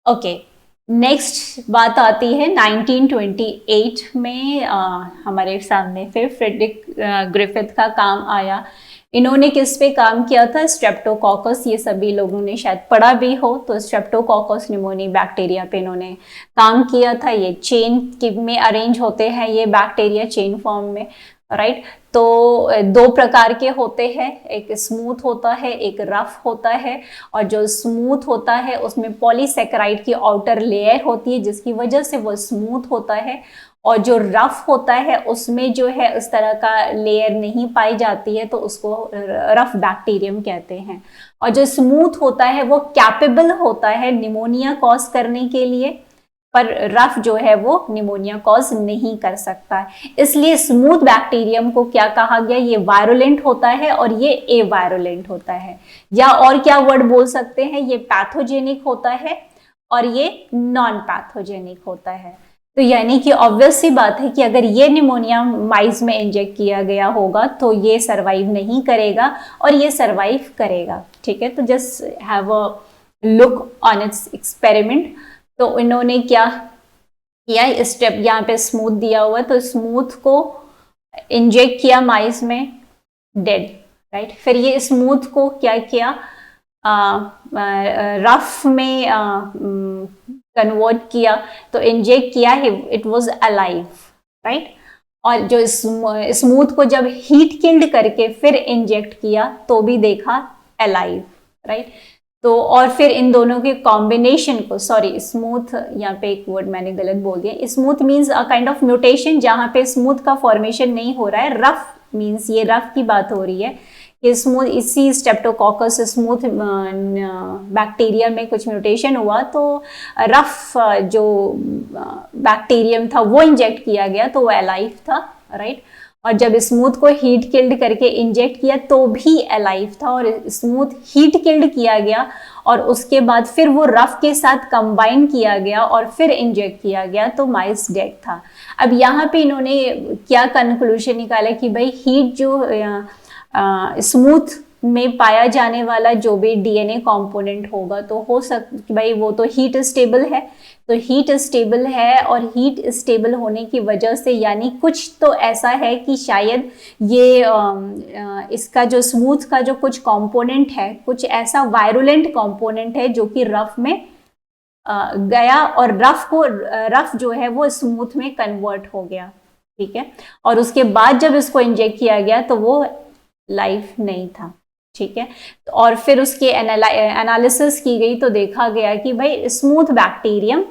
Okay, next बात आती है 1928 में हमारे सामने फिर फ्रेडरिक ग्रिफिथ का काम आया। इन्होंने किस पे काम किया था? स्ट्रेप्टोकोकस, ये सभी लोगों ने शायद पढ़ा भी हो, तो स्ट्रेप्टोकोकस निमोनिया बैक्टीरिया पे इन्होंने काम किया था। ये चेन में अरेंज होते हैं ये बैक्टीरिया चेन फॉर्म में, राइट। तो दो प्रकार के होते हैं, एक स्मूथ होता है, एक रफ होता है। और जो स्मूथ होता है उसमें पॉलीसेकेराइड की आउटर लेयर होती है जिसकी वजह से वो स्मूथ होता है, और जो रफ होता है उसमें जो है इस तरह का लेयर नहीं पाई जाती है, तो उसको रफ बैक्टीरियम कहते हैं। और जो स्मूथ होता है वो कैपेबल होता है निमोनिया कॉज करने के लिए, पर रफ जो है वो निमोनिया कॉज नहीं कर सकता। इसलिए स्मूथ बैक्टीरियम को क्या कहा गया? ये वायरुलेंट होता है और ये ए वायरुलेंट होता है। या और क्या वर्ड बोल सकते हैं? ये पैथोजेनिक होता है और ये नॉन पैथोजेनिक होता है। तो यानी कि ऑब्वियस सी बात है कि अगर ये निमोनिया माइस में इंजेक्ट किया गया होगा तो ये सरवाइव नहीं करेगा और ये सरवाइव करेगा। ठीक है, तो just have a look on it's experiment. तो इन्होंने क्या किया? स्टेप यहाँ पे स्मूथ दिया हुआ, तो स्मूथ को इंजेक्ट किया माइस में, डेड, राइट। फिर ये स्मूथ को क्या किया? रफ में कन्वर्ट किया, तो इंजेक्ट किया, इट वाज अलाइव, राइट। और जो स्मूथ को जब हीट किल्ड करके फिर इंजेक्ट किया तो भी देखा अलाइव, राइट। तो और फिर इन दोनों के कॉम्बिनेशन को, सॉरी स्मूथ, यहाँ पे एक वर्ड मैंने गलत बोल दिया, smooth means a kind of mutation जहाँ पे स्मूथ का फॉर्मेशन नहीं हो रहा है। रफ मीन्स ये रफ की बात हो रही है कि स्मूथ, इसी स्ट्रेप्टोकोकस स्मूथ बैक्टीरिया में कुछ म्यूटेशन हुआ, तो रफ जो बैक्टीरियम था वो इंजेक्ट किया गया तो वो अलाइव था, राइट। और जब स्मूथ को हीट किल्ड करके इंजेक्ट किया तो भी अलाइव था, और स्मूथ हीट किल्ड किया गया और उसके बाद फिर वो रफ के साथ कंबाइन किया गया और फिर इंजेक्ट किया गया तो माइस डेड था। अब यहाँ पे इन्होंने क्या कंक्लूजन निकाला कि भाई हीट जो स्मूथ में पाया जाने वाला जो भी डीएनए कंपोनेंट होगा तो हो सकता भाई वो तो हीट स्टेबल है, तो हीट स्टेबल है और हीट स्टेबल होने की वजह से यानी कुछ तो ऐसा है कि शायद ये इसका जो स्मूथ का जो कुछ कंपोनेंट है, कुछ ऐसा वायरुलेंट कंपोनेंट है जो कि रफ में गया और रफ जो है वो स्मूथ में कन्वर्ट हो गया। ठीक है, और उसके बाद जब इसको इंजेक्ट किया गया तो वो लाइव नहीं था। ठीक है, और फिर उसके एनालिसिस की गई तो देखा गया कि भाई स्मूथ बैक्टीरियम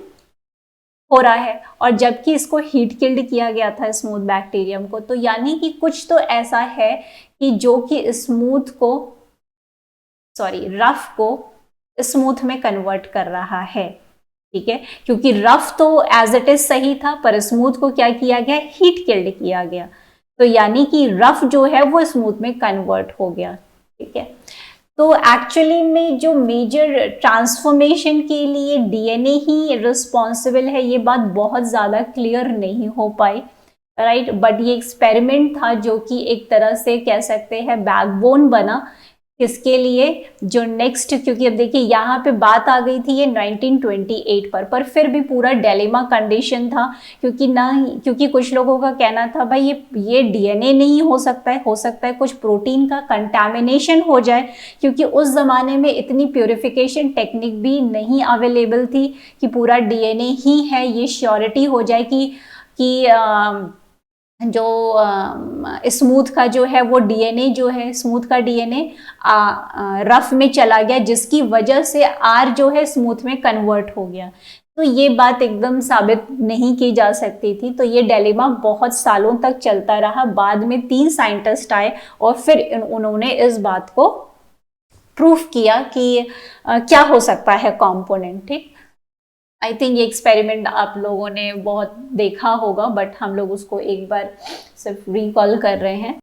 हो रहा है, और जबकि इसको हीट किल्ड किया गया था स्मूथ बैक्टीरियम को, तो यानी कि कुछ तो ऐसा है कि जो कि स्मूथ को, सॉरी रफ को स्मूथ में कन्वर्ट कर रहा है। ठीक है, क्योंकि रफ तो एज इट इज सही था पर स्मूथ को क्या किया गया? हीट किल्ड किया गया, तो यानी कि रफ जो है वो स्मूथ में कन्वर्ट हो गया। ठीक है, तो एक्चुअली में जो मेजर ट्रांसफॉर्मेशन के लिए डीएनए ही रिस्पॉन्सिबल है, ये बात बहुत ज़्यादा क्लियर नहीं हो पाई, राइट। बट ये एक्सपेरिमेंट था जो कि एक तरह से कह सकते हैं बैकबोन बना किसके लिए, जो नेक्स्ट, क्योंकि अब देखिए यहाँ पे बात आ गई थी ये 1928 पर फिर भी पूरा डिलेमा कंडीशन था, क्योंकि कुछ लोगों का कहना था भाई ये डीएनए नहीं हो सकता है कुछ प्रोटीन का कंटैमिनेशन हो जाए, क्योंकि उस ज़माने में इतनी प्योरिफिकेशन टेक्निक भी नहीं अवेलेबल थी कि पूरा डीएनए ही है, ये श्योरिटी हो जाए कि जो स्मूथ का जो है वो डीएनए जो है, स्मूथ का डीएनए रफ में चला गया जिसकी वजह से आर जो है स्मूथ में कन्वर्ट हो गया। तो ये बात एकदम साबित नहीं की जा सकती थी, तो ये डिलेमा बहुत सालों तक चलता रहा। बाद में 3 साइंटिस्ट आए और फिर उन्होंने इस बात को प्रूफ किया कि क्या हो सकता है कंपोनेंट। ठीक, आई थिंक ये एक्सपेरिमेंट आप लोगों ने बहुत देखा होगा, बट हम लोग उसको एक बार सिर्फ रिकॉल कर रहे हैं।